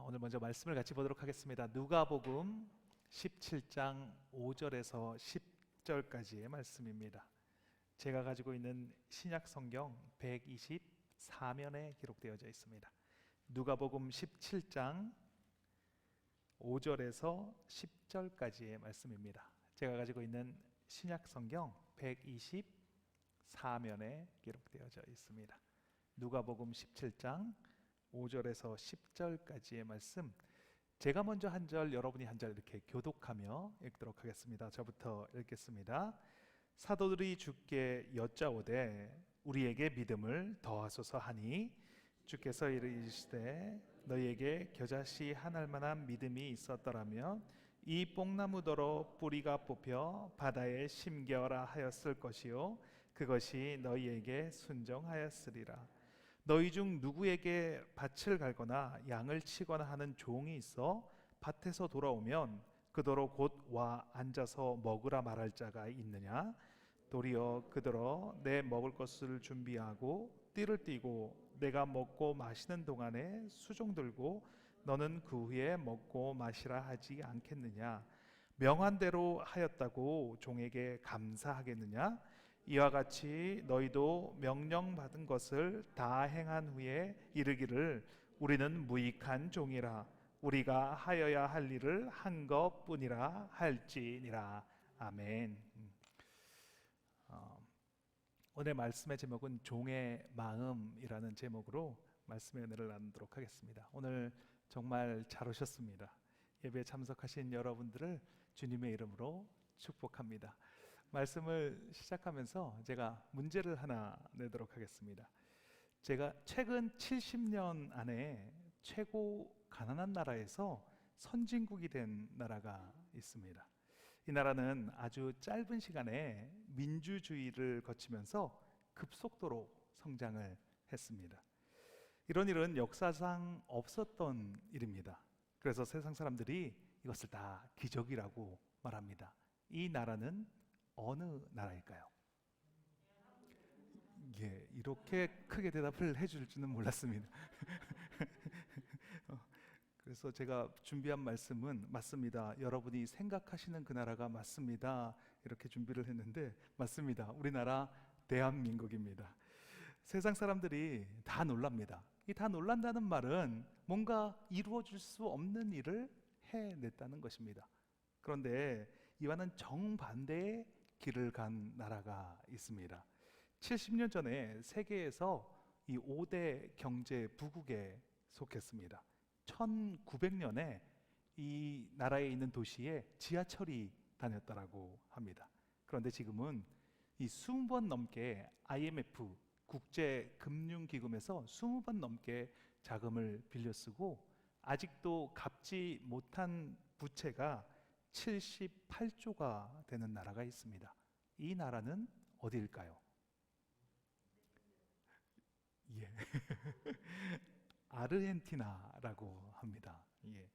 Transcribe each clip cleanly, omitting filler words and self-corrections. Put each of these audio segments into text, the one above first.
오늘 먼저 말씀을 같이 보도록 하겠습니다. 누가복음 17장 5절에서 10절까지의 말씀입니다. 제가 가지고 있는 신약 성경 124면에 기록되어져 있습니다. 누가복음 17장 5절에서 10절까지의 말씀입니다. 제가 가지고 있는 신약 성경 124면에 기록되어져 있습니다. 누가복음 17장 5절에서 10절까지의 말씀, 제가 먼저 한 절, 여러분이 한 절 이렇게 교독하며 읽도록 하겠습니다. 저부터 읽겠습니다. 사도들이 주께 여짜오되 우리에게 믿음을 더하소서 하니 주께서 이르시되 너희에게 겨자씨 한 알만한 믿음이 있었더라면 이 뽕나무더러 뿌리가 뽑혀 바다에 심겨라 하였을 것이요 그것이 너희에게 순종하였으리라. 너희 중 누구에게 밭을 갈거나 양을 치거나 하는 종이 있어 밭에서 돌아오면 그더러 곧 와 앉아서 먹으라 말할 자가 있느냐? 도리어 그더러 내 먹을 것을 준비하고 띠를 띠고 내가 먹고 마시는 동안에 수종 들고 너는 그 후에 먹고 마시라 하지 않겠느냐? 명한 대로 하였다고 종에게 감사하겠느냐? 이와 같이 너희도 명령받은 것을 다 행한 후에 이르기를 우리는 무익한 종이라 우리가 하여야 할 일을 한 것뿐이라 할지니라. 아멘. 오늘 말씀의 제목은 종의 마음이라는 제목으로 말씀의 은혜를 나누도록 하겠습니다. 오늘 정말 잘 오셨습니다. 예배에 참석하신 여러분들을 주님의 이름으로 축복합니다. 말씀을 시작하면서 제가 문제를 하나 내도록 하겠습니다. 제가 최근 70년 안에 최고 가난한 나라에서 선진국이 된 나라가 있습니다. 이 나라는 아주 짧은 시간에 민주주의를 거치면서 급속도로 성장을 했습니다. 이런 일은 역사상 없었던 일입니다. 그래서 세상 사람들이 이것을 다 기적이라고 말합니다. 이 나라는 어느 나라일까요? 예, 이렇게 크게 대답을 해줄 줄은 몰랐습니다. 그래서 제가 준비한 말씀은 맞습니다. 여러분이 생각하시는 그 나라가 맞습니다. 이렇게 준비를 했는데 맞습니다. 우리나라 대한민국입니다. 세상 사람들이 다 놀랍니다. 이 다 놀란다는 말은 뭔가 이루어질 수 없는 일을 해냈다는 것입니다. 그런데 이와는 정반대의 길을 간 나라가 있습니다. 70년 전에 세계에서 이 5대 경제 부국에 속했습니다. 1900년에 이 나라에 있는 도시에 지하철이 다녔다라고 합니다. 그런데 지금은 이 20번 넘게 IMF 국제금융기금에서 20번 넘게 자금을 빌려 쓰고 아직도 갚지 못한 부채가 78조가 되는 나라가 있습니다. 이 나라는 어디일까요? 예. 아르헨티나라고 합니다. 예.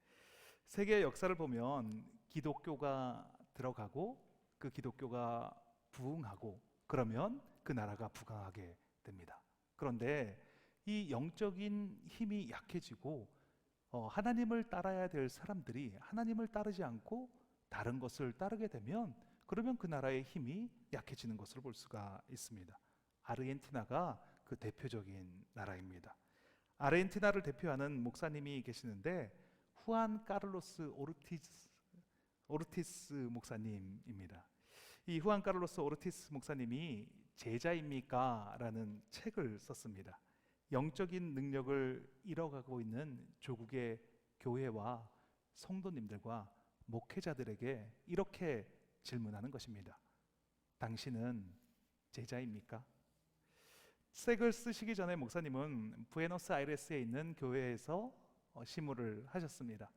세계 역사를 보면 기독교가 들어가고 그 기독교가 부흥하고 그러면 그 나라가 부강하게 됩니다. 그런데 이 영적인 힘이 약해지고 하나님을 따라야 될 사람들이 하나님을 따르지 않고 다른 것을 따르게 되면 그러면 그 나라의 힘이 약해지는 것을 볼 수가 있습니다. 아르헨티나가 그 대표적인 나라입니다. 아르헨티나를 대표하는 목사님이 계시는데 후안 카를로스 오르티스 목사님입니다. 이 후안 카를로스 오르티스 목사님이 제자입니까? 라는 책을 썼습니다. 영적인 능력을 잃어가고 있는 조국의 교회와 성도님들과 목회자들에게 이렇게 질문하는 것입니다. 당신은 제자입니까? 책을 쓰시기 전에 목사님은 부에노스아이레스에 있는 교회에서 시무를 하셨습니다.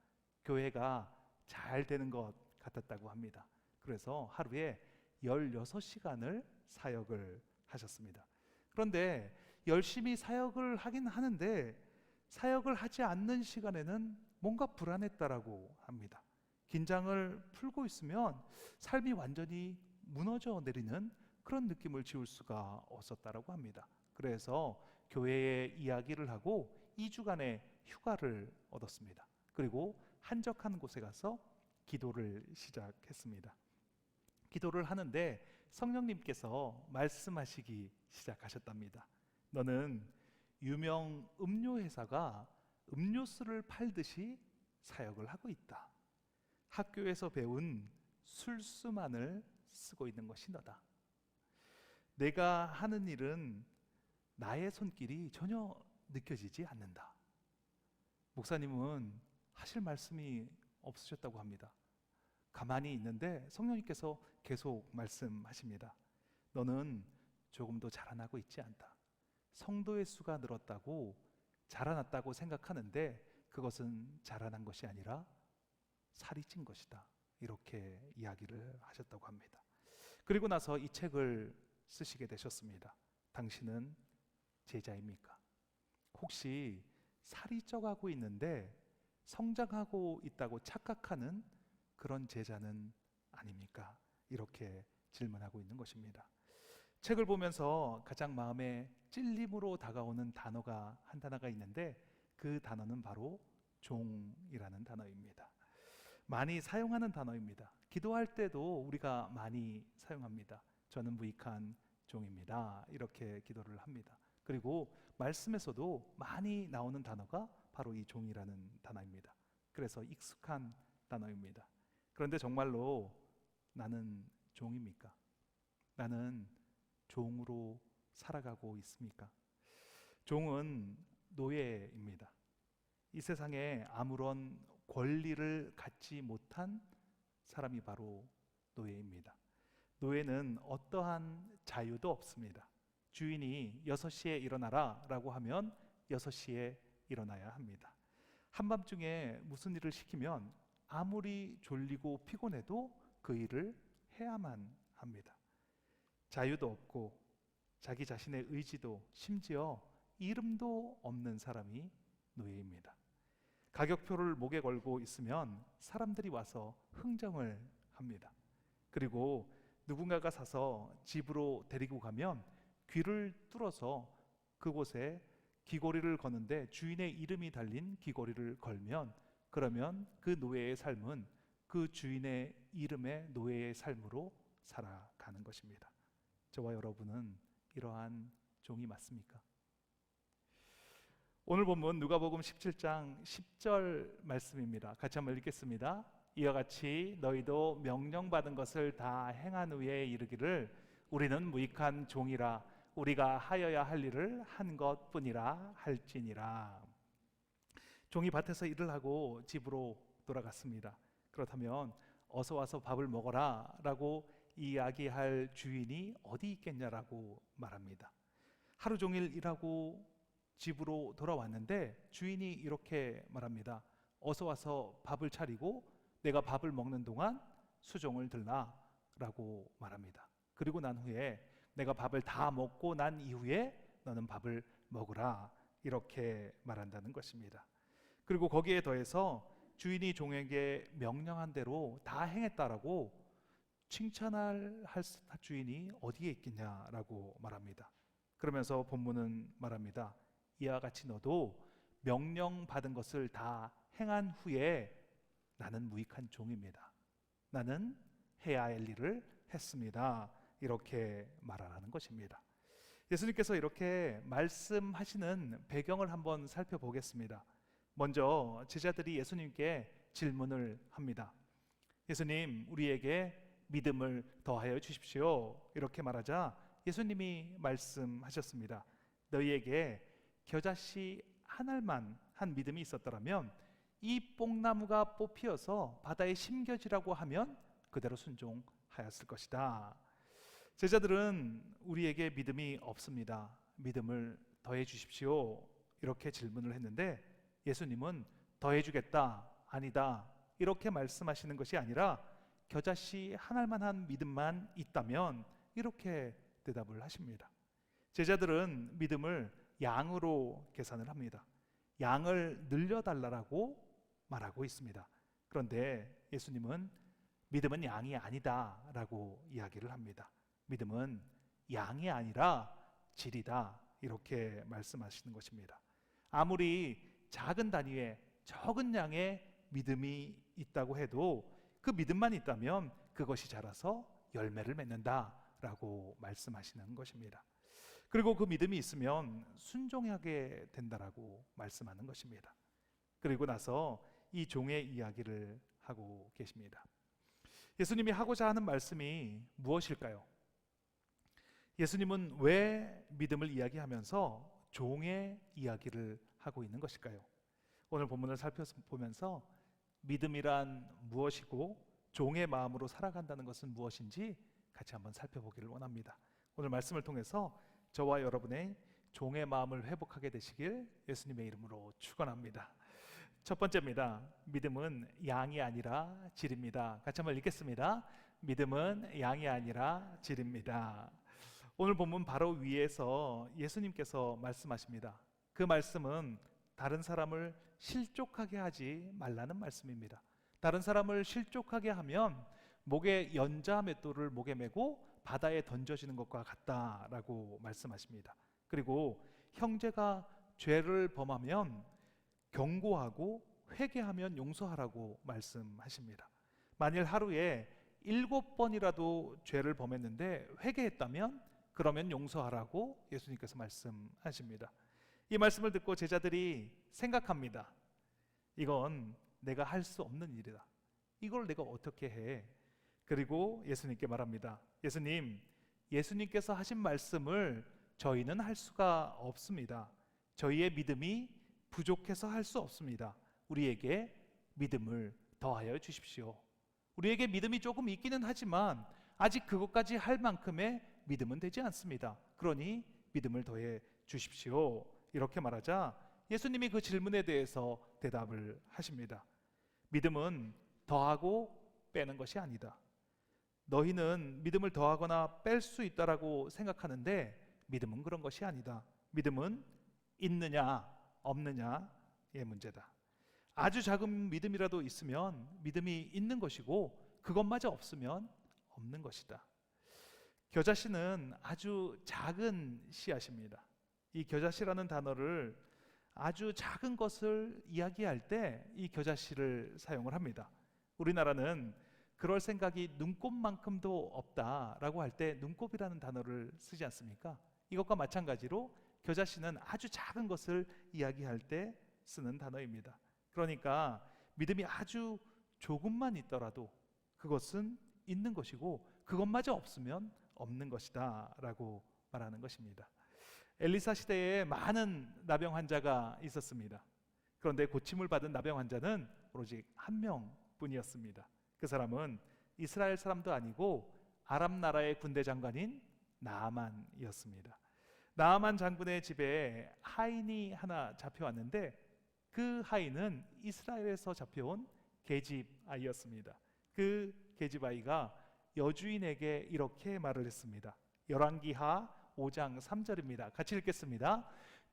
교회가 잘 되는 것 같았다고 합니다. 그래서 하루에 16시간을 사역을 하셨습니다. 그런데 열심히 사역을 하긴 하는데 사역을 하지 않는 시간에는 뭔가 불안했다라고 합니다. 긴장을 풀고 있으면 삶이 완전히 무너져 내리는 그런 느낌을 지울 수가 없었다라고 합니다. 그래서 교회에 이야기를 하고 2주간의 휴가를 얻었습니다. 그리고 한적한 곳에 가서 기도를 시작했습니다. 기도를 하는데 성령님께서 말씀하시기 시작하셨답니다. 너는 유명 음료 회사가 음료수를 팔듯이 사역을 하고 있다. 학교에서 배운 술수만을 쓰고 있는 것이 너다. 내가 하는 일은 나의 손길이 전혀 느껴지지 않는다. 목사님은 하실 말씀이 없으셨다고 합니다. 가만히 있는데 성령님께서 계속 말씀하십니다. 너는 조금도 자라나고 있지 않다. 성도의 수가 늘었다고 자라났다고 생각하는데 그것은 자라난 것이 아니라 살이 찐 것이다. 이렇게 이야기를 하셨다고 합니다. 그리고 나서 이 책을 쓰시게 되셨습니다. 당신은 제자입니까? 혹시 살이 쪄가고 있는데 성장하고 있다고 착각하는 그런 제자는 아닙니까? 이렇게 질문하고 있는 것입니다. 책을 보면서 가장 마음에 찔림으로 다가오는 단어가 한 단어가 있는데 그 단어는 바로 종이라는 단어입니다. 많이 사용하는 단어입니다. 기도할 때도 우리가 많이 사용합니다. 저는 무익한 종입니다. 이렇게 기도를 합니다. 그리고 말씀에서도 많이 나오는 단어가 바로 이 종이라는 단어입니다. 그래서 익숙한 단어입니다. 그런데 정말로 나는 종입니까? 나는 종으로 살아가고 있습니까? 종은 노예입니다. 이 세상에 아무런 권리를 갖지 못한 사람이 바로 노예입니다. 노예는 어떠한 자유도 없습니다. 주인이 6시에 일어나라 라고 하면 6시에 일어나야 합니다. 한밤중에 무슨 일을 시키면 아무리 졸리고 피곤해도 그 일을 해야만 합니다. 자유도 없고 자기 자신의 의지도 심지어 이름도 없는 사람이 노예입니다. 가격표를 목에 걸고 있으면 사람들이 와서 흥정을 합니다. 그리고 누군가가 사서 집으로 데리고 가면 귀를 뚫어서 그곳에 귀걸이를 거는데 주인의 이름이 달린 귀걸이를 걸면 그러면 그 노예의 삶은 그 주인의 이름의 노예의 삶으로 살아가는 것입니다. 저와 여러분은 이러한 종이 맞습니까? 오늘 본문 누가복음 17장 10절 말씀입니다. 같이 한번 읽겠습니다. 이와 같이 너희도 명령받은 것을 다 행한 후에 이르기를 우리는 무익한 종이라 우리가 하여야 할 일을 한 것뿐이라 할지니라. 종이 밭에서 일을 하고 집으로 돌아갔습니다. 그렇다면 어서 와서 밥을 먹어라 라고 이야기할 주인이 어디 있겠냐라고 말합니다. 하루 종일 일하고 집으로 돌아왔는데 주인이 이렇게 말합니다. 어서 와서 밥을 차리고 내가 밥을 먹는 동안 수종을 들라 라고 말합니다. 그리고 난 후에 내가 밥을 다 먹고 난 이후에 너는 밥을 먹으라 이렇게 말한다는 것입니다. 그리고 거기에 더해서 주인이 종에게 명령한 대로 다 행했다라고 칭찬할 주인이 어디에 있겠냐라고 말합니다. 그러면서 본문은 말합니다. 이와 같이 너도 명령받은 것을 다 행한 후에 나는 무익한 종입니다. 나는 해야 할 일을 했습니다. 이렇게 말하라는 것입니다. 예수님께서 이렇게 말씀하시는 배경을 한번 살펴보겠습니다. 먼저 제자들이 예수님께 질문을 합니다. 예수님, 우리에게 믿음을 더하여 주십시오. 이렇게 말하자 예수님이 말씀하셨습니다. 너희에게 겨자씨 한 알만 한 믿음이 있었더라면 이 뽕나무가 뽑히어서 바다에 심겨지라고 하면 그대로 순종하였을 것이다. 제자들은 우리에게 믿음이 없습니다. 믿음을 더해 주십시오. 이렇게 질문을 했는데 예수님은 더해 주겠다, 아니다 이렇게 말씀하시는 것이 아니라 겨자씨 한 알만한 믿음만 있다면 이렇게 대답을 하십니다. 제자들은 믿음을 양으로 계산을 합니다. 양을 늘려달라고 말하고 있습니다. 그런데 예수님은 믿음은 양이 아니다 라고 이야기를 합니다. 믿음은 양이 아니라 질이다 이렇게 말씀하시는 것입니다. 아무리 작은 단위의 적은 양의 믿음이 있다고 해도 그 믿음만 있다면 그것이 자라서 열매를 맺는다라고 말씀하시는 것입니다. 그리고 그 믿음이 있으면 순종하게 된다라고 말씀하는 것입니다. 그리고 나서 이 종의 이야기를 하고 계십니다. 예수님이 하고자 하는 말씀이 무엇일까요? 예수님은 왜 믿음을 이야기하면서 종의 이야기를 하고 있는 것일까요? 오늘 본문을 살펴보면서 믿음이란 무엇이고 종의 마음으로 살아간다는 것은 무엇인지 같이 한번 살펴보기를 원합니다. 오늘 말씀을 통해서 저와 여러분의 종의 마음을 회복하게 되시길 예수님의 이름으로 축원합니다. 첫 번째입니다. 믿음은 양이 아니라 질입니다. 같이 한번 읽겠습니다. 믿음은 양이 아니라 질입니다. 오늘 본문 바로 위에서 예수님께서 말씀하십니다. 그 말씀은 다른 사람을 실족하게 하지 말라는 말씀입니다. 다른 사람을 실족하게 하면 목에 연자 맷돌을 목에 메고 바다에 던져지는 것과 같다라고 말씀하십니다. 그리고 형제가 죄를 범하면 경고하고 회개하면 용서하라고 말씀하십니다. 만일 하루에 7번이라도 죄를 범했는데 회개했다면 그러면 용서하라고 예수님께서 말씀하십니다. 이 말씀을 듣고 제자들이 생각합니다. 이건 내가 할 수 없는 일이다. 이걸 내가 어떻게 해? 그리고 예수님께 말합니다. 예수님께서 하신 말씀을 저희는 할 수가 없습니다. 저희의 믿음이 부족해서 할 수 없습니다. 우리에게 믿음을 더하여 주십시오. 우리에게 믿음이 조금 있기는 하지만 아직 그것까지 할 만큼의 믿음은 되지 않습니다. 그러니 믿음을 더해 주십시오. 이렇게 말하자 예수님이 그 질문에 대해서 대답을 하십니다. 믿음은 더하고 빼는 것이 아니다. 너희는 믿음을 더하거나 뺄 수 있다라고 생각하는데 믿음은 그런 것이 아니다. 믿음은 있느냐 없느냐의 문제다. 아주 작은 믿음이라도 있으면 믿음이 있는 것이고 그것마저 없으면 없는 것이다. 겨자씨는 아주 작은 씨앗입니다. 이 겨자씨라는 단어를 아주 작은 것을 이야기할 때 이 겨자씨를 사용을 합니다. 우리나라는 그럴 생각이 눈곱만큼도 없다라고 할 때 눈곱이라는 단어를 쓰지 않습니까? 이것과 마찬가지로 겨자씨는 아주 작은 것을 이야기할 때 쓰는 단어입니다. 그러니까 믿음이 아주 조금만 있더라도 그것은 있는 것이고 그것마저 없으면 없는 것이다 라고 말하는 것입니다. 엘리사 시대에 많은 나병 환자가 있었습니다. 그런데 고침을 받은 나병 환자는 오로지 한 명뿐이었습니다. 그 사람은 이스라엘 사람도 아니고 아람 나라의 군대 장관인 나아만이었습니다. 나아만 장군의 집에 하인이 하나 잡혀왔는데 그 하인은 이스라엘에서 잡혀온 계집 아이였습니다. 그 계집 아이가 여주인에게 이렇게 말을 했습니다. 열왕기하 5장 3절입니다. 같이 읽겠습니다.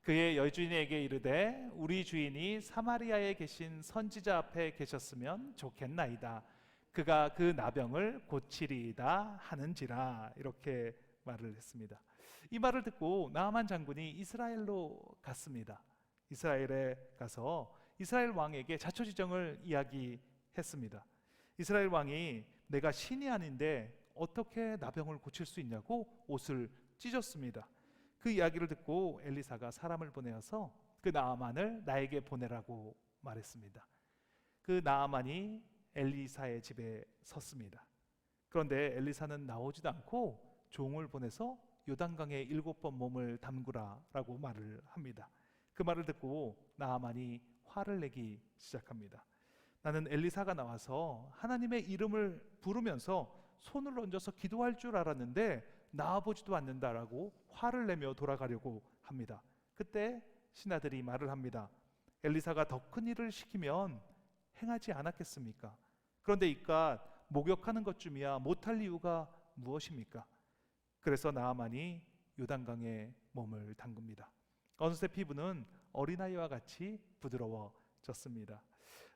그의 여주인에게 이르되 우리 주인이 사마리아에 계신 선지자 앞에 계셨으면 좋겠나이다. 그가 그 나병을 고치리이다 하는지라. 이렇게 말을 했습니다. 이 말을 듣고 나아만 장군이 이스라엘로 갔습니다. 이스라엘에 가서 이스라엘 왕에게 자초지정을 이야기했습니다. 이스라엘 왕이 내가 신이 아닌데 어떻게 나병을 고칠 수 있냐고 옷을 찢었습니다. 그 이야기를 듣고 엘리사가 사람을 보내어서 그 나아만을 나에게 보내라고 말했습니다. 그 나아만이 엘리사의 집에 섰습니다. 그런데 엘리사는 나오지도 않고 종을 보내서 요단강에 7번 몸을 담그라라고 말을 합니다. 그 말을 듣고 나아만이 화를 내기 시작합니다. 나는 엘리사가 나와서 하나님의 이름을 부르면서 손을 얹어서 기도할 줄 알았는데 나와보지도 않는다라고 화를 내며 돌아가려고 합니다. 그때 신하들이 말을 합니다. 엘리사가 더 큰 일을 시키면 행하지 않았겠습니까? 그런데 이깟 목욕하는 것쯤이야 못할 이유가 무엇입니까? 그래서 나아만이 요단강에 몸을 담급니다. 어느새 피부는 어린아이와 같이 부드러워졌습니다.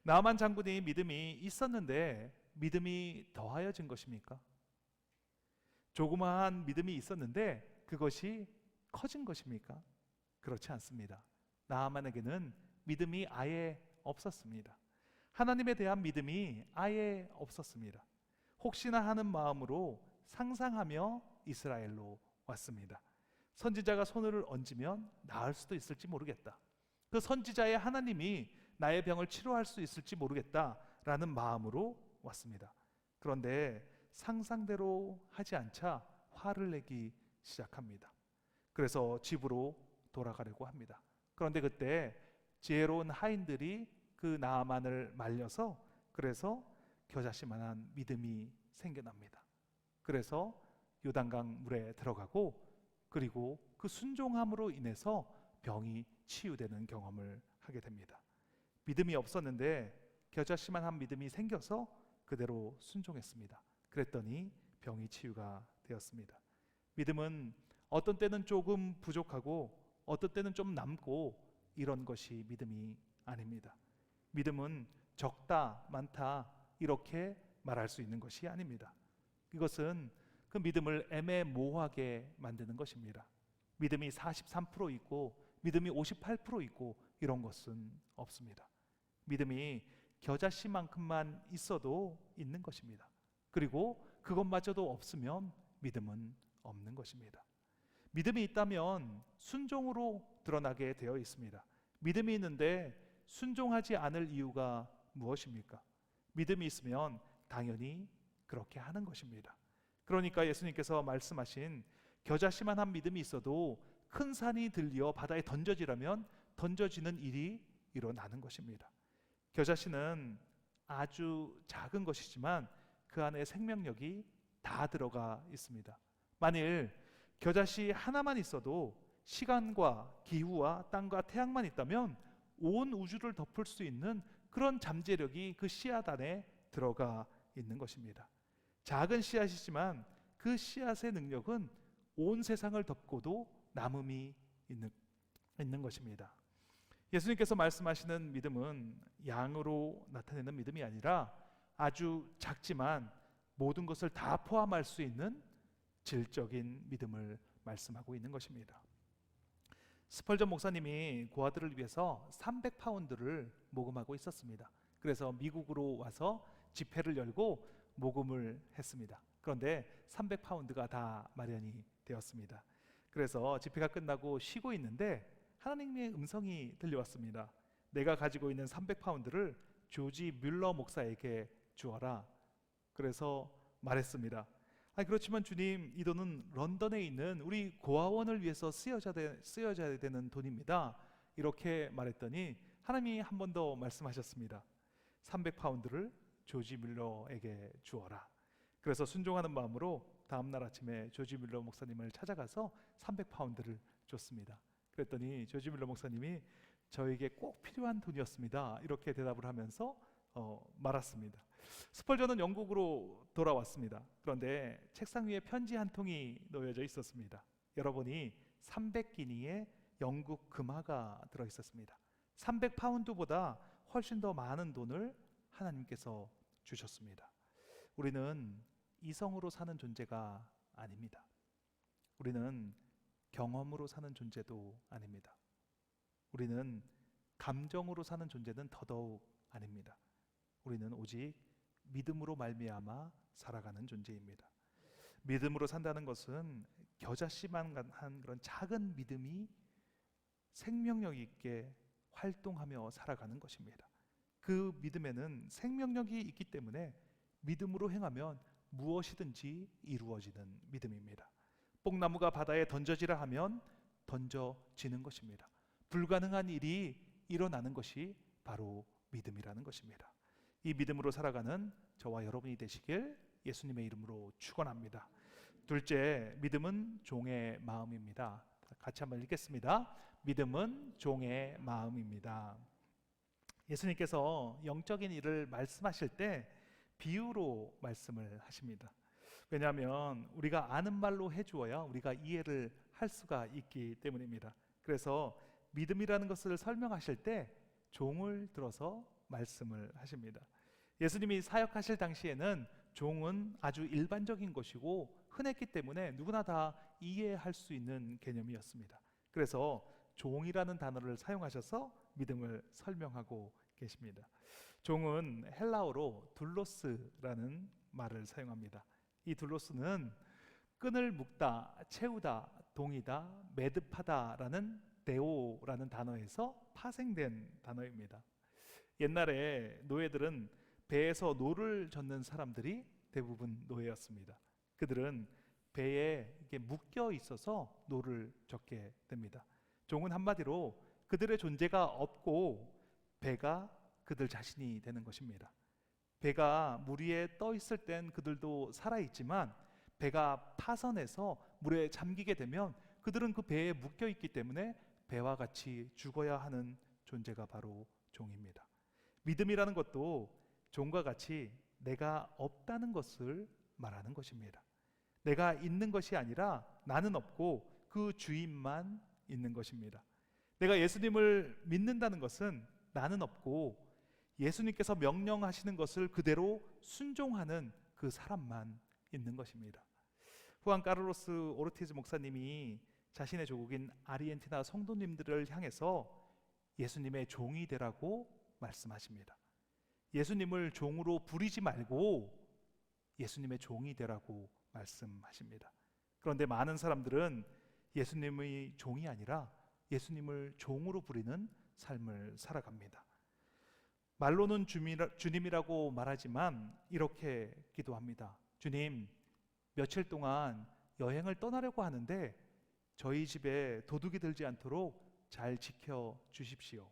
나아만 장군이 믿음이 있었는데 믿음이 더하여진 것입니까? 조그마한 믿음이 있었는데 그것이 커진 것입니까? 그렇지 않습니다. 나아만에게는 믿음이 아예 없었습니다. 하나님에 대한 믿음이 아예 없었습니다. 혹시나 하는 마음으로 상상하며 이스라엘로 왔습니다. 선지자가 손을 얹으면 나을 수도 있을지 모르겠다. 그 선지자의 하나님이 나의 병을 치료할 수 있을지 모르겠다라는 마음으로 왔습니다. 그런데 상상대로 하지 않자 화를 내기 시작합니다. 그래서 집으로 돌아가려고 합니다. 그런데 그때 지혜로운 하인들이 그 나아만을 말려서 그래서 겨자씨만한 믿음이 생겨납니다. 그래서 요단강 물에 들어가고 그리고 그 순종함으로 인해서 병이 치유되는 경험을 하게 됩니다. 믿음이 없었는데 겨자씨만한 믿음이 생겨서 그대로 순종했습니다. 그랬더니 병이 치유가 되었습니다. 믿음은 어떤 때는 조금 부족하고 어떤 때는 좀 남고 이런 것이 믿음이 아닙니다. 믿음은 적다, 많다 이렇게 말할 수 있는 것이 아닙니다. 이것은 그 믿음을 애매모호하게 만드는 것입니다. 믿음이 43% 있고 믿음이 58% 있고 이런 것은 없습니다. 믿음이 겨자씨만큼만 있어도 있는 것입니다. 그리고 그것마저도 없으면 믿음은 없는 것입니다. 믿음이 있다면 순종으로 드러나게 되어 있습니다. 믿음이 있는데 순종하지 않을 이유가 무엇입니까? 믿음이 있으면 당연히 그렇게 하는 것입니다. 그러니까 예수님께서 말씀하신 겨자씨만한 믿음이 있어도 큰 산이 들려 바다에 던져지라면 던져지는 일이 일어나는 것입니다. 겨자씨는 아주 작은 것이지만 그 안에 생명력이 다 들어가 있습니다. 만일 겨자씨 하나만 있어도 시간과 기후와 땅과 태양만 있다면 온 우주를 덮을 수 있는 그런 잠재력이 그 씨앗 안에 들어가 있는 것입니다. 작은 씨앗이지만 그 씨앗의 능력은 온 세상을 덮고도 남음이 있는 것입니다. 예수님께서 말씀하시는 믿음은 양으로 나타내는 믿음이 아니라 아주 작지만 모든 것을 다 포함할 수 있는 질적인 믿음을 말씀하고 있는 것입니다. 스펄전 목사님이 고아들을 위해서 300파운드를 모금하고 있었습니다. 그래서 미국으로 와서 집회를 열고 모금을 했습니다. 그런데 300파운드가 다 마련이 되었습니다. 그래서 집회가 끝나고 쉬고 있는데 하나님의 음성이 들려왔습니다. 내가 가지고 있는 300파운드를 조지 뮬러 목사에게 주어라. 그래서 말했습니다. 그렇지만 주님, 이 돈은 런던에 있는 우리 고아원을 위해서 쓰여져야 되는 돈입니다. 이렇게 말했더니 하나님이 한 번 더 말씀하셨습니다. 300파운드를 조지 뮬러에게 주어라. 그래서 순종하는 마음으로 다음날 아침에 조지 뮬러 목사님을 찾아가서 300파운드를 줬습니다. 그랬더니 조지 뮬러 목사님이 저에게 꼭 필요한 돈이었습니다. 이렇게 대답을 하면서 말았습니다. 스펄전은 영국으로 돌아왔습니다. 그런데 책상 위에 편지 한 통이 놓여져 있었습니다. 열어보니 300기니의 영국 금화가 들어있었습니다. 300파운드보다 훨씬 더 많은 돈을 하나님께서 주셨습니다. 우리는 이성으로 사는 존재가 아닙니다. 우리는 경험으로 사는 존재도 아닙니다. 우리는 감정으로 사는 존재는 더더욱 아닙니다. 우리는 오직 믿음으로 말미암아 살아가는 존재입니다. 믿음으로 산다는 것은 겨자씨만한 그런 작은 믿음이 생명력 있게 활동하며 살아가는 것입니다. 그 믿음에는 생명력이 있기 때문에 믿음으로 행하면 무엇이든지 이루어지는 믿음입니다. 뽕나무가 바다에 던져지라 하면 던져지는 것입니다. 불가능한 일이 일어나는 것이 바로 믿음이라는 것입니다. 이 믿음으로 살아가는 저와 여러분이 되시길 예수님의 이름으로 축원합니다. 둘째, 믿음은 종의 마음입니다. 같이 한번 읽겠습니다. 믿음은 종의 마음입니다. 예수님께서 영적인 일을 말씀하실 때 비유로 말씀을 하십니다. 왜냐하면 우리가 아는 말로 해주어야 우리가 이해를 할 수가 있기 때문입니다. 그래서 믿음이라는 것을 설명하실 때 종을 들어서 말씀을 하십니다. 예수님이 사역하실 당시에는 종은 아주 일반적인 것이고 흔했기 때문에 누구나 다 이해할 수 있는 개념이었습니다. 그래서 종이라는 단어를 사용하셔서 믿음을 설명하고 계십니다. 종은 헬라어로 둘로스라는 말을 사용합니다. 이 둘로스는 끈을 묶다, 채우다, 동이다, 매듭하다라는 데오라는 단어에서 파생된 단어입니다. 옛날에 노예들은 배에서 노를 젓는 사람들이 대부분 노예였습니다. 그들은 배에 이게 묶여 있어서 노를 젓게 됩니다. 종은 한마디로 그들의 존재가 없고 배가 그들 자신이 되는 것입니다. 배가 물 위에 떠 있을 땐 그들도 살아 있지만 배가 파선해서 물에 잠기게 되면 그들은 그 배에 묶여 있기 때문에 배와 같이 죽어야 하는 존재가 바로 종입니다. 믿음이라는 것도 종과 같이 내가 없다는 것을 말하는 것입니다. 내가 있는 것이 아니라 나는 없고 그 주인만 있는 것입니다. 내가 예수님을 믿는다는 것은 나는 없고 예수님께서 명령하시는 것을 그대로 순종하는 그 사람만 있는 것입니다. 후안 카를로스 오르티즈 목사님이 자신의 조국인 아르헨티나 성도님들을 향해서 예수님의 종이 되라고 말씀하십니다. 예수님을 종으로 부리지 말고 예수님의 종이 되라고 말씀하십니다. 그런데 많은 사람들은 예수님의 종이 아니라 예수님을 종으로 부리는 삶을 살아갑니다. 말로는 주님이라고 말하지만 이렇게 기도합니다. 주님, 며칠 동안 여행을 떠나려고 하는데 저희 집에 도둑이 들지 않도록 잘 지켜 주십시오.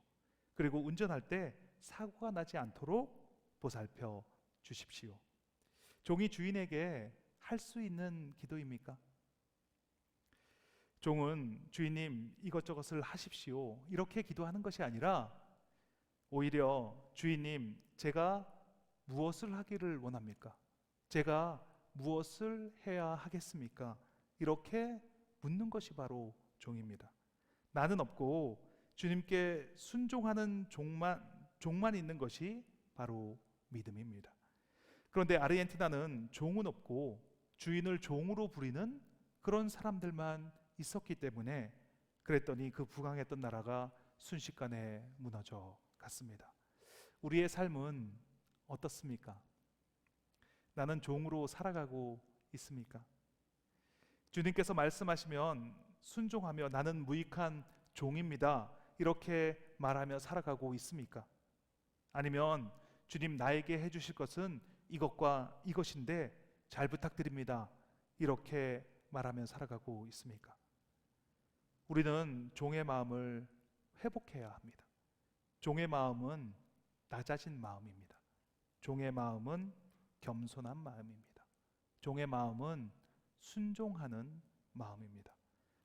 그리고 운전할 때 사고가 나지 않도록 보살펴 주십시오. 종이 주인에게 할 수 있는 기도입니까? 종은 주인님 이것저것을 하십시오 이렇게 기도하는 것이 아니라 오히려 주인님 제가 무엇을 하기를 원합니까? 제가 무엇을 해야 하겠습니까? 이렇게 묻는 것이 바로 종입니다. 나는 없고 주님께 순종하는 종만 있는 것이 바로 믿음입니다. 그런데 아르헨티나는 종은 없고 주인을 종으로 부리는 그런 사람들만 있었기 때문에 그랬더니 그 부강했던 나라가 순식간에 무너져 갔습니다. 우리의 삶은 어떻습니까? 나는 종으로 살아가고 있습니까? 주님께서 말씀하시면 순종하며 나는 무익한 종입니다 이렇게 말하며 살아가고 있습니까? 아니면 주님 나에게 해주실 것은 이것과 이것인데 잘 부탁드립니다 이렇게 말하며 살아가고 있습니까? 우리는 종의 마음을 회복해야 합니다. 종의 마음은 낮아진 마음입니다. 종의 마음은 겸손한 마음입니다. 종의 마음은 순종하는 마음입니다.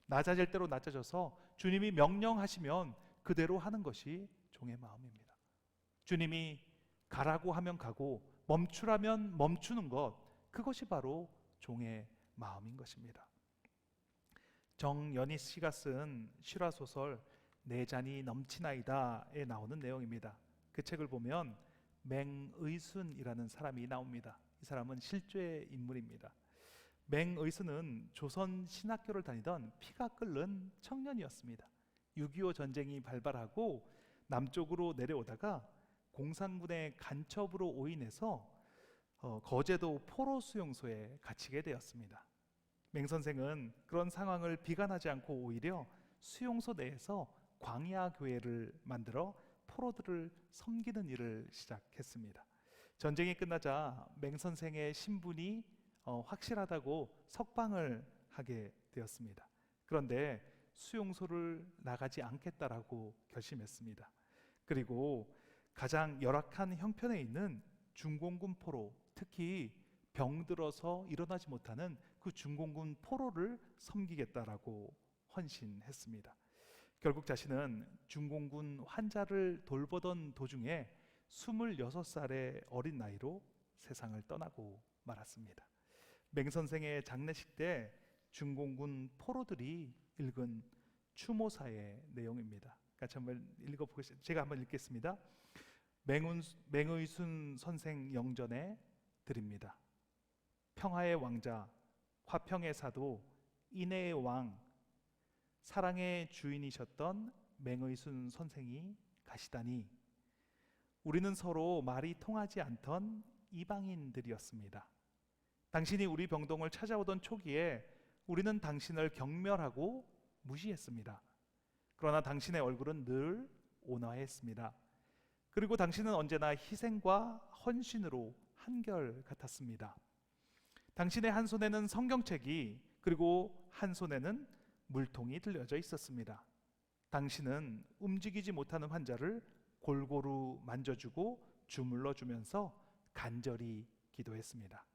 낮아질 대로 낮아져서 주님이 명령하시면 그대로 하는 것이 종의 마음입니다. 주님이 가라고 하면 가고 멈추라면 멈추는 것, 그것이 바로 종의 마음인 것입니다. 정연희 씨가 쓴 실화소설 내 잔이 넘치나이다에 나오는 내용입니다. 그 책을 보면 맹의순이라는 사람이 나옵니다. 이 사람은 실제 인물입니다. 맹의순은 조선 신학교를 다니던 피가 끓는 청년이었습니다. 6.25 전쟁이 발발하고 남쪽으로 내려오다가 공산군의 간첩으로 오인해서 거제도 포로 수용소에 갇히게 되었습니다. 맹 선생은 그런 상황을 비관하지 않고 오히려 수용소 내에서 광야 교회를 만들어 포로들을 섬기는 일을 시작했습니다. 전쟁이 끝나자 맹 선생의 신분이 확실하다고 석방을 하게 되었습니다. 그런데 수용소를 나가지 않겠다라고 결심했습니다. 그리고 가장 열악한 형편에 있는 중공군 포로, 특히 병들어서 일어나지 못하는 그 중공군 포로를 섬기겠다라고 헌신했습니다. 결국 자신은 중공군 환자를 돌보던 도중에 26살의 어린 나이로 세상을 떠나고 말았습니다. 맹 선생의 장례식 때 중공군 포로들이 읽은 추모사의 내용입니다. 같이 한번 읽어보겠습니다. 제가 한번 읽겠습니다. 맹의순 선생 영전에 드립니다. 평화의 왕자, 화평의 사도, 인애의 왕, 사랑의 주인이셨던 맹의순 선생이 가시다니 우리는 서로 말이 통하지 않던 이방인들이었습니다. 당신이 우리 병동을 찾아오던 초기에 우리는 당신을 경멸하고 무시했습니다. 그러나 당신의 얼굴은 늘 온화했습니다. 그리고 당신은 언제나 희생과 헌신으로 한결 같았습니다. 당신의 한 손에는 성경책이, 그리고 한 손에는 물통이 들려져 있었습니다. 당신은 움직이지 못하는 환자를 골고루 만져주고 주물러 주면서 간절히 기도했습니다.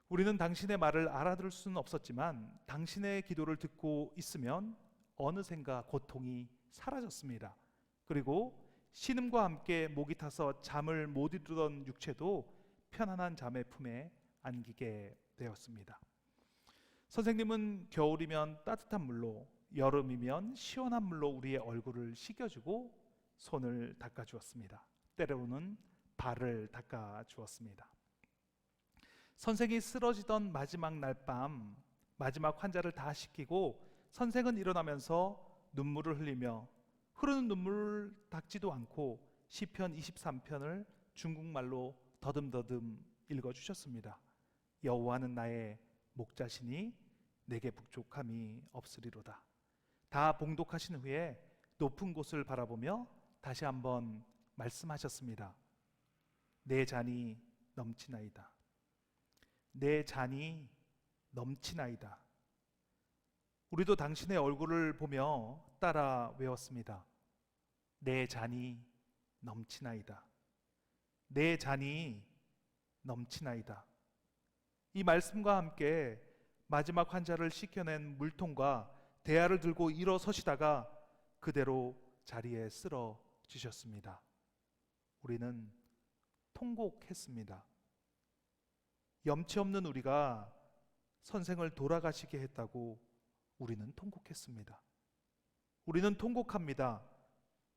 우리는 당신의 말을 알아들을 수는 없었지만 당신의 기도를 듣고 있으면 어느샌가 고통이 사라졌습니다. 그리고 신음과 함께 목이 타서 잠을 못 이루던 육체도 편안한 잠의 품에 안기게 되었습니다. 선생님은 겨울이면 따뜻한 물로, 여름이면 시원한 물로 우리의 얼굴을 씻겨주고 손을 닦아주었습니다. 때로는 발을 닦아주었습니다. 선생이 쓰러지던 마지막 날 밤, 마지막 환자를 다 씻기고 선생은 일어나면서 눈물을 흘리며 흐르는 눈물을 닦지도 않고 시편 23편을 중국말로 더듬더듬 읽어주셨습니다. 여호와는 나의 목자시니 내게 부족함이 없으리로다. 다 봉독하신 후에 높은 곳을 바라보며 다시 한번 말씀하셨습니다. 내 잔이 넘치나이다. 내 잔이 넘치나이다. 우리도 당신의 얼굴을 보며 따라 외웠습니다. 내 잔이 넘치나이다. 내 잔이 넘치나이다. 이 말씀과 함께 마지막 환자를 씻겨낸 물통과 대야를 들고 일어서시다가 그대로 자리에 쓰러지셨습니다. 우리는 통곡했습니다. 염치 없는 우리가 선생을 돌아가시게 했다고 우리는 통곡했습니다. 우리는 통곡합니다.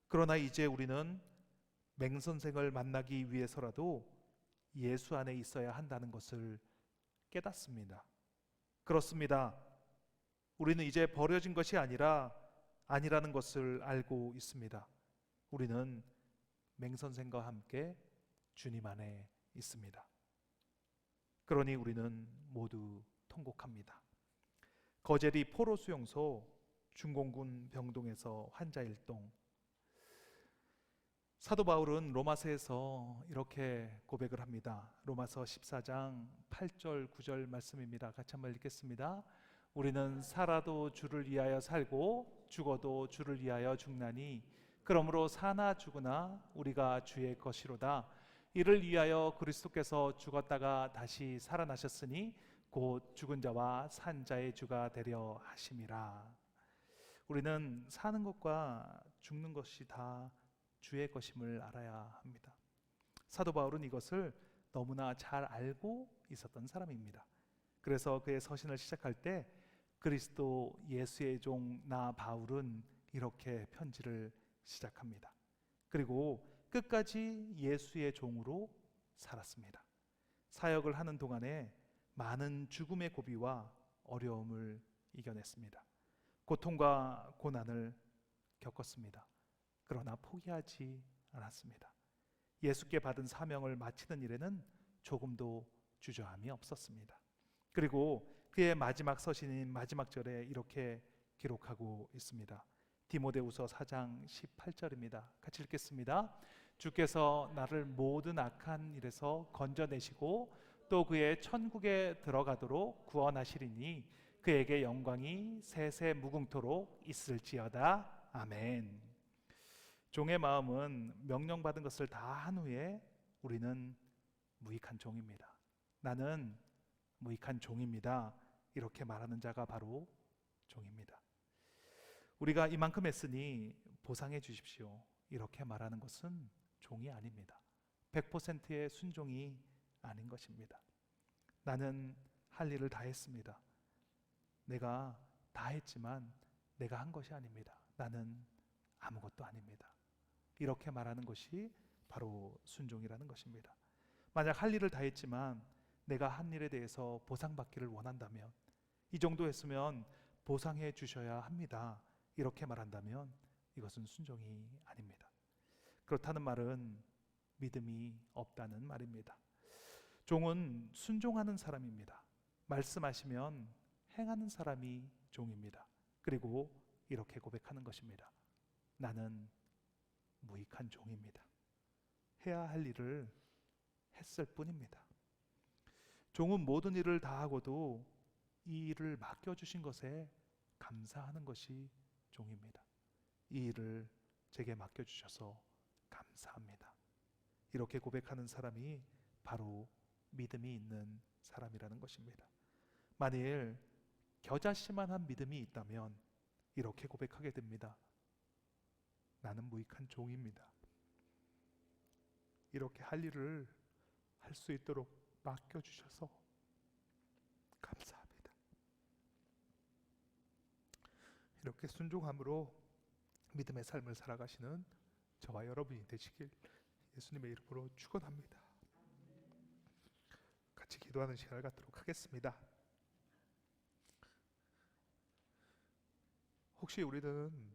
그러나 이제 우리는 맹선생을 만나기 위해서라도 예수 안에 있어야 한다는 것을 깨닫습니다. 그렇습니다. 우리는 이제 버려진 것이 아니라는 것을 알고 있습니다. 우리는 맹선생과 함께 주님 안에 있습니다. 그러니 우리는 모두 통곡합니다. 거제리 포로수용소 중공군 병동에서 환자 일동. 사도 바울은 로마서에서 이렇게 고백을 합니다. 로마서 14장 8절 9절 말씀입니다. 같이 한번 읽겠습니다. 우리는 살아도 주를 위하여 살고 죽어도 주를 위하여 죽나니 그러므로 사나 죽으나 우리가 주의 것이로다. 이를 위하여 그리스도께서 죽었다가 다시 살아나셨으니 곧 죽은 자와 산 자의 주가 되려 하심이라. 우리는 사는 것과 죽는 것이 다 주의 것임을 알아야 합니다. 사도 바울은 이것을 너무나 잘 알고 있었던 사람입니다. 그래서 그의 서신을 시작할 때 그리스도 예수의 종 나 바울은 이렇게 편지를 시작합니다. 그리고 끝까지 예수의 종으로 살았습니다. 사역을 하는 동안에 많은 죽음의 고비와 어려움을 이겨냈습니다. 고통과 고난을 겪었습니다. 그러나 포기하지 않았습니다. 예수께 받은 사명을 마치는 일에는 조금도 주저함이 없었습니다. 그리고 그의 마지막 서신인 마지막 절에 이렇게 기록하고 있습니다. 디모데후서 4장 18절입니다. 같이 읽겠습니다. 주께서 나를 모든 악한 일에서 건져내시고 또 그의 천국에 들어가도록 구원하시리니 그에게 영광이 세세 무궁토록 있을지어다. 아멘. 종의 마음은 명령받은 것을 다 한 후에 우리는 무익한 종입니다. 나는 무익한 종입니다. 이렇게 말하는 자가 바로 종입니다. 우리가 이만큼 했으니 보상해 주십시오. 이렇게 말하는 것은 종이 아닙니다. 100%의 순종이 아닌 것입니다. 나는 할 일을 다 했습니다. 내가 다 했지만 내가 한 것이 아닙니다. 나는 아무것도 아닙니다. 이렇게 말하는 것이 바로 순종이라는 것입니다. 만약 할 일을 다 했지만 내가 한 일에 대해서 보상받기를 원한다면, 이 정도 했으면 보상해 주셔야 합니다. 이렇게 말한다면 이것은 순종이 아닙니다. 그렇다는 말은 믿음이 없다는 말입니다. 종은 순종하는 사람입니다. 말씀하시면 행하는 사람이 종입니다. 그리고 이렇게 고백하는 것입니다. 나는 무익한 종입니다. 해야 할 일을 했을 뿐입니다. 종은 모든 일을 다하고도 이 일을 맡겨주신 것에 감사하는 것이 종입니다. 이 일을 제게 맡겨주셔서 감사합니다. 이렇게 고백하는 사람이 바로 믿음이 있는 사람이라는 것입니다. 만일 겨자씨만한 믿음이 있다면 이렇게 고백하게 됩니다. 나는 무익한 종입니다. 이렇게 할 일을 할 수 있도록 맡겨주셔서 감사합니다. 이렇게 순종함으로 믿음의 삶을 살아가시는 저와 여러분이 되시길 예수님의 이름으로 축원합니다. 같이 기도하는 시간을 갖도록 하겠습니다. 혹시 우리는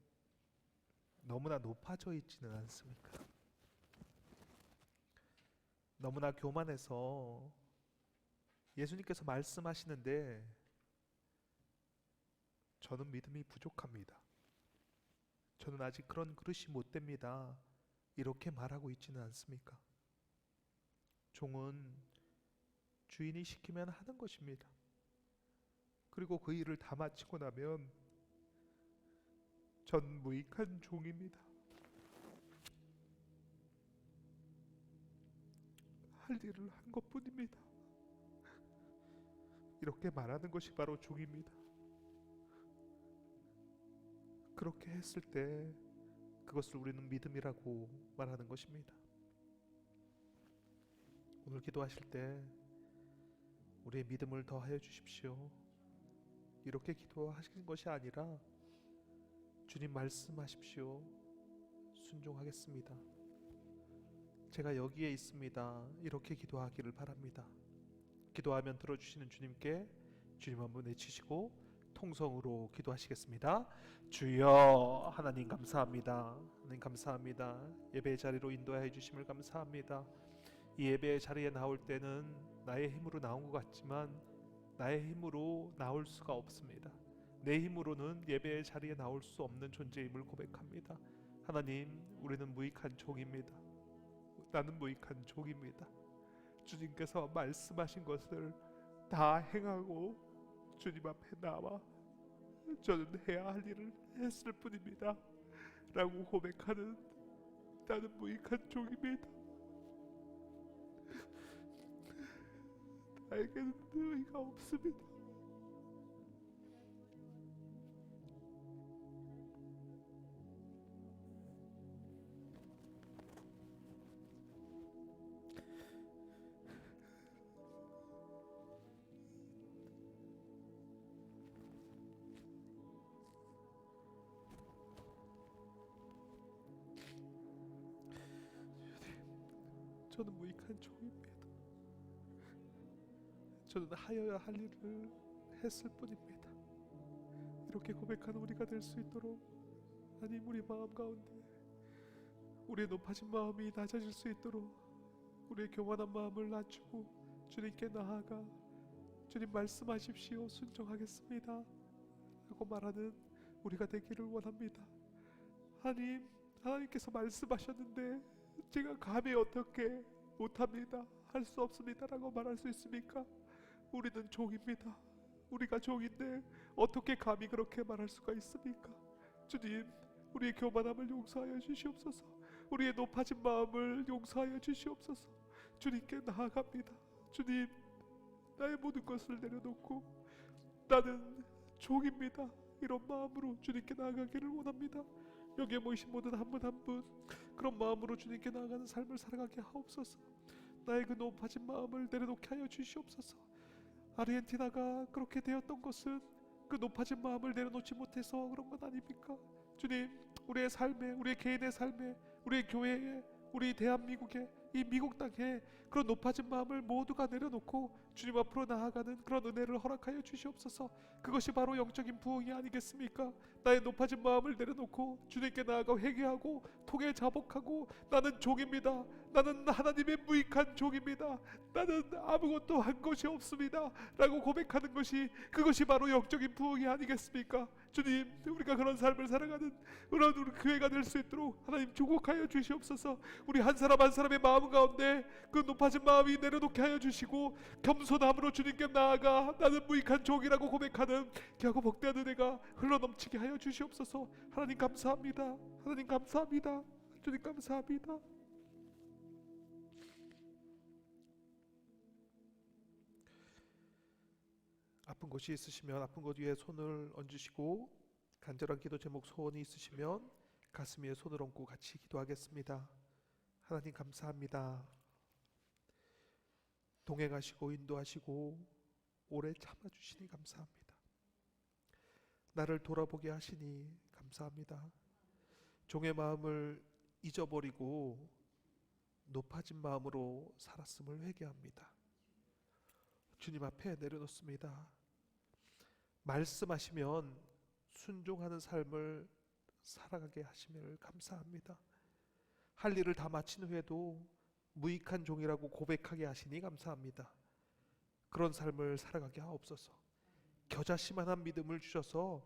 너무나 높아져 있지는 않습니까? 너무나 교만해서 예수님께서 말씀하시는데 저는 믿음이 부족합니다. 저는 아직 그런 그릇이 못 됩니다. 이렇게 말하고 있지는 않습니까? 종은 주인이 시키면 하는 것입니다. 그리고 그 일을 다 마치고 나면 전 무익한 종입니다. 할 일을 한 것뿐입니다. 이렇게 말하는 것이 바로 종입니다. 그렇게 했을 때 그것을 우리는 믿음이라고 말하는 것입니다. 오늘 기도하실 때 우리의 믿음을 더하여 주십시오. 이렇게 기도하시는 것이 아니라 주님 말씀하십시오. 순종하겠습니다. 제가 여기에 있습니다. 이렇게 기도하기를 바랍니다. 기도하면 들어주시는 주님께 주님 한번 외치시고 통성으로 기도하시겠습니다. 주여, 하나님 감사합니다. 하나님 감사합니다. 예배의 자리로 인도해 주심을 감사합니다. 이 예배의 자리에 나올 때는 나의 힘으로 나온 것 같지만 나의 힘으로 나올 수가 없습니다. 내 힘으로는 예배의 자리에 나올 수 없는 존재임을 고백합니다. 하나님, 우리는 무익한 종입니다. 나는 무익한 종입니다. 주님께서 말씀하신 것을 다 행하고 주님 앞에 나와 저는 해야 할 일을 했을 뿐입니다 라고 고백하는 나는 무익한 종입니다. 나에게는 의의가 없습니다. 저는 무익한 종입니다. 저는 하여야 할 일을 했을 뿐입니다. 이렇게 고백하는 우리가 될 수 있도록 하나님, 우리 마음 가운데 우리의 높아진 마음이 낮아질 수 있도록 우리의 교만한 마음을 낮추고 주님께 나아가 주님 말씀하십시오, 순종하겠습니다 라고 말하는 우리가 되기를 원합니다. 하나님께서 말씀하셨는데 제가 감히 어떻게 못합니다, 할 수 없습니다 라고 말할 수 있습니까? 우리는 종입니다. 우리가 종인데 어떻게 감히 그렇게 말할 수가 있습니까? 주님, 우리의 교만함을 용서하여 주시옵소서. 우리의 높아진 마음을 용서하여 주시옵소서. 주님께 나아갑니다. 주님, 나의 모든 것을 내려놓고 나는 종입니다, 이런 마음으로 주님께 나아가기를 원합니다. 여기에 모이신 모든 한 분 한 분 그런 마음으로 주님께 나아가는 삶을 살아가게 하옵소서. 나의 그 높아진 마음을 내려놓게 하여 주시옵소서. 아르헨티나가 그렇게 되었던 것은 그 높아진 마음을 내려놓지 못해서 그런 것 아닙니까? 주님, 우리의 삶에, 우리의 개인의 삶에, 우리의 교회에, 우리 대한민국에 이 미국 땅에 그런 높아진 마음을 모두가 내려놓고 주님 앞으로 나아가는 그런 은혜를 허락하여 주시옵소서. 그것이 바로 영적인 부흥이 아니겠습니까? 나의 높아진 마음을 내려놓고 주님께 나아가 회개하고 통에 자복하고 나는 종입니다. 나는 하나님의 무익한 종입니다. 나는 아무것도 한 것이 없습니다 라고 고백하는 것이, 그것이 바로 영적인 부흥이 아니겠습니까? 주님, 우리가 그런 삶을 살아가는 그런 우리 교회가 될 수 있도록 하나님 주목하여 주시옵소서. 우리 한 사람 한 사람의 마음 가운데 그 높아진 마음이 내려놓게 하여 주시고 겸손함으로 주님께 나아가 나는 무익한 종이라고 고백하는 귀하고 복되한 은혜가 흘러넘치게 하여 주시옵소서. 하나님 감사합니다. 하나님 감사합니다. 주님 감사합니다. 아픈 곳이 있으시면 아픈 곳 위에 손을 얹으시고, 간절한 기도 제목 소원이 있으시면 가슴 위에 손을 얹고 같이 기도하겠습니다. 하나님 감사합니다. 동행하시고 인도하시고 오래 참아주시니 감사합니다. 나를 돌아보게 하시니 감사합니다. 종의 마음을 잊어버리고 높아진 마음으로 살았음을 회개합니다. 주님 앞에 내려놓습니다. 말씀하시면 순종하는 삶을 살아가게 하심을 감사합니다. 할 일을 다 마친 후에도 무익한 종이라고 고백하게 하시니 감사합니다. 그런 삶을 살아가게 하옵소서. 겨자씨만한 믿음을 주셔서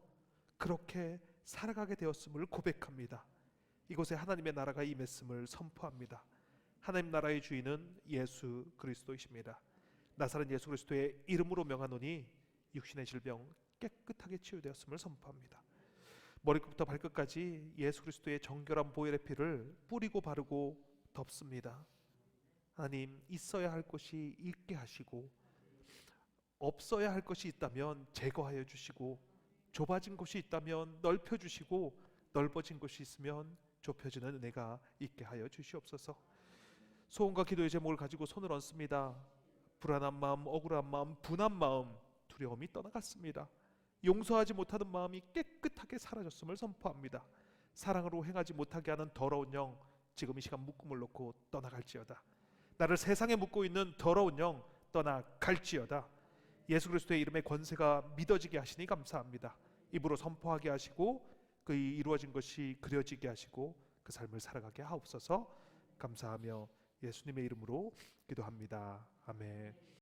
그렇게 살아가게 되었음을 고백합니다. 이곳에 하나님의 나라가 임했음을 선포합니다. 하나님 나라의 주인은 예수 그리스도이십니다. 나사렛 예수 그리스도의 이름으로 명하노니 육신의 질병 깨끗하게 치유되었음을 선포합니다. 머리끝부터 발끝까지 예수 그리스도의 정결한 보혈의 피를 뿌리고 바르고 덮습니다. 하나님, 있어야 할 것이 있게 하시고 없어야 할 것이 있다면 제거하여 주시고, 좁아진 곳이 있다면 넓혀 주시고, 넓어진 곳이 있으면 좁혀지는 은혜가 있게 하여 주시옵소서. 소원과 기도의 제목을 가지고 손을 얹습니다. 불안한 마음, 억울한 마음, 분한 마음, 두려움이 떠나갔습니다. 용서하지 못하는 마음이 깨끗하게 사라졌음을 선포합니다. 사랑으로 행하지 못하게 하는 더러운 영, 지금 이 시간 묶음을 놓고 떠나갈지어다. 나를 세상에 묶고 있는 더러운 영 떠나갈지어다. 예수 그리스도의 이름의 권세가 믿어지게 하시니 감사합니다. 입으로 선포하게 하시고 그 이루어진 것이 그려지게 하시고 그 삶을 살아가게 하옵소서. 감사하며 예수님의 이름으로 기도합니다. 아멘.